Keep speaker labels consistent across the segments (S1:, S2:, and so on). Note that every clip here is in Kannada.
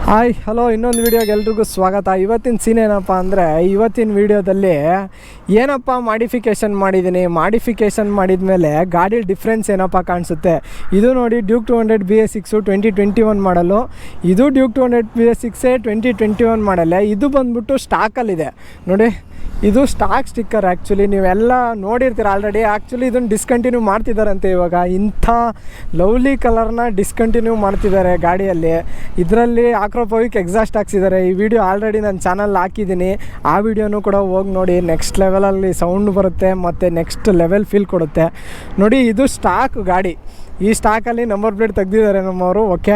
S1: ಹಾಯ್ ಹಲೋ ಇನ್ನೊಂದು ವೀಡಿಯೋಗೆ ಎಲ್ರಿಗೂ ಸ್ವಾಗತ. ಇವತ್ತಿನ ಸೀನ್ ಏನಪ್ಪ ಅಂದರೆ, ಇವತ್ತಿನ ವೀಡಿಯೋದಲ್ಲಿ ಏನಪ್ಪ ಮಾಡಿಫಿಕೇಷನ್ ಮಾಡಿದ ಮೇಲೆ ಗಾಡಿ ಡಿಫ್ರೆನ್ಸ್ ಏನಪ್ಪ ಕಾಣಿಸುತ್ತೆ. ಇದು ನೋಡಿ ಡ್ಯೂಕ್ 200 bs6 2021 ಮಾಡಲು. ಇದು ಡ್ಯೂಕ್ 200 bs6 2021 ಮಾಡಲ್ಲೇ. ಇದು ಬಂದ್ಬಿಟ್ಟು ಸ್ಟಾಕಲ್ಲಿದೆ ನೋಡಿ. ಇದು ಸ್ಟಾಕ್ ಸ್ಟಿಕ್ಕರ್. ಆ್ಯಕ್ಚುಲಿ ನೀವೆಲ್ಲ ನೋಡಿರ್ತೀರ ಆಲ್ರೆಡಿ. ಆ್ಯಕ್ಚುಲಿ ಇದನ್ನು ಡಿಸ್ಕಂಟಿನ್ಯೂ ಮಾಡ್ತಿದ್ದಾರಂತೆ ಇವಾಗ. ಇಂಥ ಲವ್ಲಿ ಕಲರ್ನ ಡಿಸ್ಕಂಟಿನ್ಯೂ ಮಾಡ್ತಿದ್ದಾರೆ ಗಾಡಿಯಲ್ಲಿ. ಇದರಲ್ಲಿ ಆಕ್ರೋಪೋವಿಕ್ ಎಕ್ಸಾಸ್ಟ್ ಹಾಕ್ಸಿದ್ದಾರೆ. ಈ ವಿಡಿಯೋ ಆಲ್ರೆಡಿ ನನ್ನ ಚಾನಲ್ ಹಾಕಿದ್ದೀನಿ. ಆ ವಿಡಿಯೋನೂ ಕೂಡ ಹೋಗಿ ನೋಡಿ. ನೆಕ್ಸ್ಟ್ ಲೆವೆಲಲ್ಲಿ ಸೌಂಡ್ ಬರುತ್ತೆ ಮತ್ತು ನೆಕ್ಸ್ಟ್ ಲೆವೆಲ್ ಫೀಲ್ ಕೊಡುತ್ತೆ ನೋಡಿ. ಇದು ಸ್ಟಾಕ್ ಗಾಡಿ. ಈ ಸ್ಟಾಕಲ್ಲಿ ನಂಬರ್ ಪ್ಲೇಟ್ ತೆಗೆದಿದ್ದಾರೆ ನಮ್ಮವರು. ಓಕೆ,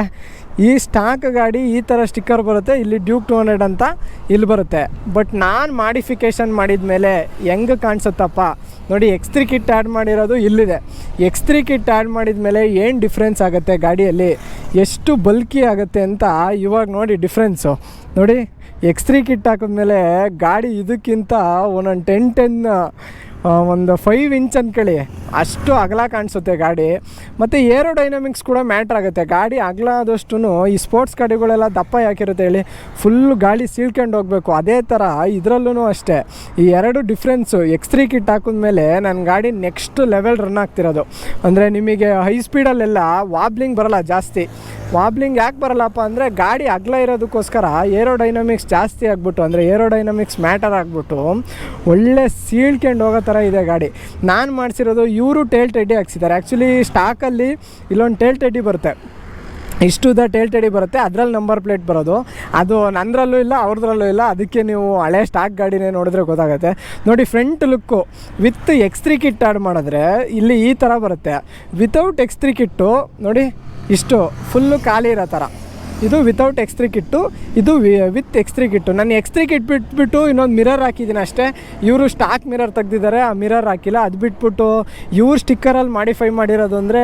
S1: ಈ ಸ್ಟಾಕ್ ಗಾಡಿ ಈ ಥರ ಸ್ಟಿಕ್ಕರ್ ಬರುತ್ತೆ. ಇಲ್ಲಿ ಡ್ಯೂಕ್ 200 ಅಂತ ಇಲ್ಲಿ ಬರುತ್ತೆ. ಬಟ್ ನಾನು ಮಾಡಿಫಿಕೇಷನ್ ಮಾಡಿದ ಮೇಲೆ ಹೆಂಗೆ ಕಾಣಿಸುತ್ತಪ್ಪ ನೋಡಿ. X3 ಕಿಟ್ ಆ್ಯಡ್ ಮಾಡಿರೋದು ಇಲ್ಲಿದೆ. X3 ಕಿಟ್ ಆ್ಯಡ್ ಮಾಡಿದ ಮೇಲೆ ಏನು ಡಿಫ್ರೆನ್ಸ್ ಆಗುತ್ತೆ ಗಾಡಿಯಲ್ಲಿ, ಎಷ್ಟು ಬಲ್ಕಿ ಆಗುತ್ತೆ ಅಂತ ಇವಾಗ ನೋಡಿ ಡಿಫ್ರೆನ್ಸು ನೋಡಿ. X3 ಕಿಟ್ ಹಾಕಿದ್ಮೇಲೆ ಗಾಡಿ ಇದಕ್ಕಿಂತ ಒಂದೊಂದು 10 ಒಂದು 5 ಇಂಚ್ ಅಂದ್ಕೊಳ್ಳಿ ಅಷ್ಟು ಅಗಲ ಕಾಣಿಸುತ್ತೆ ಗಾಡಿ. ಮತ್ತು ಏರೋಡೈನಮಿಕ್ಸ್ ಕೂಡ ಮ್ಯಾಟ್ರ್ ಆಗುತ್ತೆ. ಗಾಡಿ ಅಗಲ ಆದಷ್ಟು ಈ ಸ್ಪೋರ್ಟ್ಸ್ ಗಾಡಿಗಳೆಲ್ಲ ದಪ್ಪ ಯಾಕಿರುತ್ತೆ ಹೇಳಿ, ಫುಲ್ಲು ಗಾಳಿ ಸೀಳ್ಕೊಂಡು ಹೋಗಬೇಕು. ಅದೇ ಥರ ಇದರಲ್ಲೂ ಅಷ್ಟೇ. ಈ ಎರಡು ಡಿಫ್ರೆನ್ಸು X3 ಕಿಟ್ ಹಾಕಿದ್ಮೇಲೆ ನನ್ನ ಗಾಡಿ ನೆಕ್ಸ್ಟ್ ಲೆವೆಲ್ ರನ್ ಆಗ್ತಿರೋದು. ಅಂದರೆ ನಿಮಗೆ ಹೈ ಸ್ಪೀಡಲ್ಲೆಲ್ಲ ವಾಬ್ಲಿಂಗ್ ಬರೋಲ್ಲ ಜಾಸ್ತಿ. ವಾಬ್ಲಿಂಗ್ ಯಾಕೆ ಬರಲ್ಲಪ್ಪ ಅಂದರೆ ಗಾಡಿ ಅಗಲ ಇರೋದಕ್ಕೋಸ್ಕರ ಏರೋಡೈನಮಿಕ್ಸ್ ಜಾಸ್ತಿ ಆಗಿಬಿಟ್ಟು, ಅಂದರೆ ಏರೋಡೈನಮಿಕ್ಸ್ ಮ್ಯಾಟರ್ ಆಗಿಬಿಟ್ಟು ಒಳ್ಳೆ ಸೀಳ್ಕೊಂಡು ಹೋಗೋ ಥರ ಇದೆ ಗಾಡಿ. ನಾನು ಮಾಡಿಸಿರೋದು ಇವರು ಟೇಲ್ ಟೆಡ್ಡಿ ಹಾಕ್ಸಿದ್ದಾರೆ. ಆ್ಯಕ್ಚುಲಿ ಸ್ಟಾಕಲ್ಲಿ ಇಲ್ಲೊಂದು ಟೇಲ್ ಟೆಡ್ಡಿ ಬರುತ್ತೆ, ಇಷ್ಟುದ ಟೇಲ್ ಟೆಡಿ ಬರುತ್ತೆ. ಅದರಲ್ಲಿ ನಂಬರ್ ಪ್ಲೇಟ್ ಬರೋದು. ಅದು ನಂದರಲ್ಲೂ ಇಲ್ಲ, ಅವ್ರದ್ರಲ್ಲೂ ಇಲ್ಲ. ಅದಕ್ಕೆ ನೀವು ಹಳೆ ಸ್ಟಾಕ್ ಗಾಡಿನೇ ನೋಡಿದ್ರೆ ಗೊತ್ತಾಗುತ್ತೆ ನೋಡಿ. Front look with X3 kit add ಮಾಡಿದ್ರೆ ಇಲ್ಲಿ ಈ ಥರ ಬರುತ್ತೆ. ವಿತೌಟ್ X3 ಕಿಟ್ಟು ನೋಡಿ ಇಷ್ಟು ಫುಲ್ಲು ಖಾಲಿ ಇರೋ ಥರ. ಇದು ವಿತೌಟ್ X3 ಕಿಟ್ಟು, ಇದು ವಿತ್ X3 ಕಿಟ್ಟು. ನಾನು X3 ಕಿಟ್ ಬಿಟ್ಬಿಟ್ಟು ಇನ್ನೊಂದು ಮಿರರ್ ಹಾಕಿದ್ದೀನಿ ಅಷ್ಟೇ. ಇವರು ಸ್ಟಾಕ್ ಮಿರರ್ ತೆಗ್ದಿದ್ದಾರೆ, ಆ ಮಿರರ್ ಹಾಕಿಲ್ಲ. ಅದು ಬಿಟ್ಬಿಟ್ಟು ಇವ್ರು ಸ್ಟಿಕ್ಕರಲ್ಲಿ ಮಾಡಿಫೈ ಮಾಡಿರೋದು ಅಂದರೆ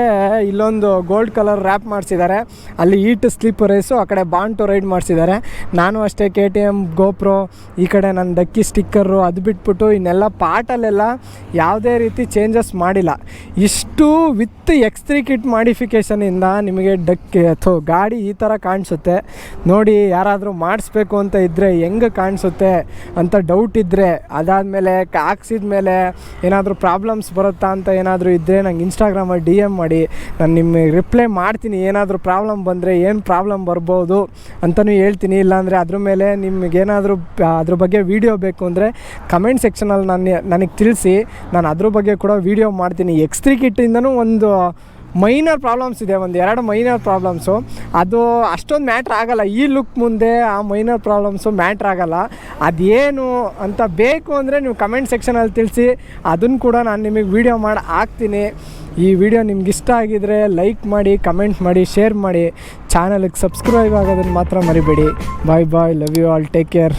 S1: ಇಲ್ಲೊಂದು ಗೋಲ್ಡ್ ಕಲರ್ ರ್ಯಾಪ್ ಮಾಡಿಸಿದ್ದಾರೆ. ಅಲ್ಲಿ ಈಟ್ ಸ್ಲಿಪ್ ರೇಸು, ಆ ಕಡೆ ಬಾಂಡ್ ಟು ರೈಡ್ ಮಾಡಿಸಿದ್ದಾರೆ. ನಾನು ಅಷ್ಟೇ KTM ಗೋಪ್ರೋ, ಈ ಕಡೆ ನನ್ನ ಡಕ್ಕಿ ಸ್ಟಿಕ್ಕರು. ಅದು ಬಿಟ್ಬಿಟ್ಟು ಇನ್ನೆಲ್ಲ ಪಾರ್ಟಲ್ಲೆಲ್ಲ ಯಾವುದೇ ರೀತಿ ಚೇಂಜಸ್ ಮಾಡಿಲ್ಲ. ಇಷ್ಟು ವಿತ್ X3 ಕಿಟ್ ಮಾಡಿಫಿಕೇಷನಿಂದ ನಿಮಗೆ ಗಾಡಿ ಈ ಥರ ಕಾಣಿಸುತ್ತೆ ನೋಡಿ. ಯಾರಾದರೂ ಮಾಡಿಸ್ಬೇಕು ಅಂತ ಇದ್ದರೆ ಹೆಂಗೆ ಕಾಣಿಸುತ್ತೆ ಅಂತ ಡೌಟ್ ಇದ್ದರೆ, ಅದಾದಮೇಲೆ ಹಾಕ್ಸಿದ ಮೇಲೆ ಏನಾದರೂ ಪ್ರಾಬ್ಲಮ್ಸ್ ಬರುತ್ತಾ ಅಂತ ಏನಾದರೂ ಇದ್ದರೆ ನಂಗೆ ಇನ್ಸ್ಟಾಗ್ರಾಮಲ್ಲಿ DM ಮಾಡಿ, ನಾನು ನಿಮಗೆ ರಿಪ್ಲೈ ಮಾಡ್ತೀನಿ. ಏನಾದರೂ ಪ್ರಾಬ್ಲಮ್ ಬಂದರೆ ಏನು ಪ್ರಾಬ್ಲಮ್ ಬರ್ಬೋದು ಅಂತಲೂ ಹೇಳ್ತೀನಿ. ಇಲ್ಲಾಂದರೆ ಅದ್ರ ಮೇಲೆ ನಿಮಗೇನಾದರೂ ಅದ್ರ ಬಗ್ಗೆ ವೀಡಿಯೋ ಬೇಕು ಅಂದರೆ ಕಮೆಂಟ್ ಸೆಕ್ಷನಲ್ಲಿ ನನಗೆ ತಿಳಿಸಿ. ನಾನು ಅದ್ರ ಬಗ್ಗೆ ಕೂಡ ವೀಡಿಯೋ ಮಾಡ್ತೀನಿ. X3 ಕಿಟ್ಟಿಂದನೂ ಒಂದು ಮೈನರ್ ಪ್ರಾಬ್ಲಮ್ಸ್ ಇದೆ, ಒಂದು 2 ಮೈನರ್ ಪ್ರಾಬ್ಲಮ್ಸು. ಅದು ಅಷ್ಟೊಂದು ಮ್ಯಾಟ್ರ್ ಆಗೋಲ್ಲ ಈ ಲುಕ್ ಮುಂದೆ. ಆ ಮೈನರ್ ಪ್ರಾಬ್ಲಮ್ಸು ಮ್ಯಾಟ್ರ್ ಆಗೋಲ್ಲ. ಅದೇನು ಅಂತ ಬೇಕು ಅಂದರೆ ನೀವು ಕಮೆಂಟ್ ಸೆಕ್ಷನಲ್ಲಿ ತಿಳಿಸಿ. ಅದನ್ನು ಕೂಡ ನಾನು ನಿಮಗೆ ವೀಡಿಯೋ ಮಾಡಿ ಹಾಕ್ತೀನಿ. ಈ ವಿಡಿಯೋ ನಿಮ್ಗೆ ಇಷ್ಟ ಆಗಿದರೆ ಲೈಕ್ ಮಾಡಿ, ಕಮೆಂಟ್ ಮಾಡಿ, ಶೇರ್ ಮಾಡಿ. ಚಾನಲ್ಗೆ ಸಬ್ಸ್ಕ್ರೈಬ್ ಆಗೋದನ್ನು ಮಾತ್ರ ಮರಿಬೇಡಿ. Bye bye, love you all, take care.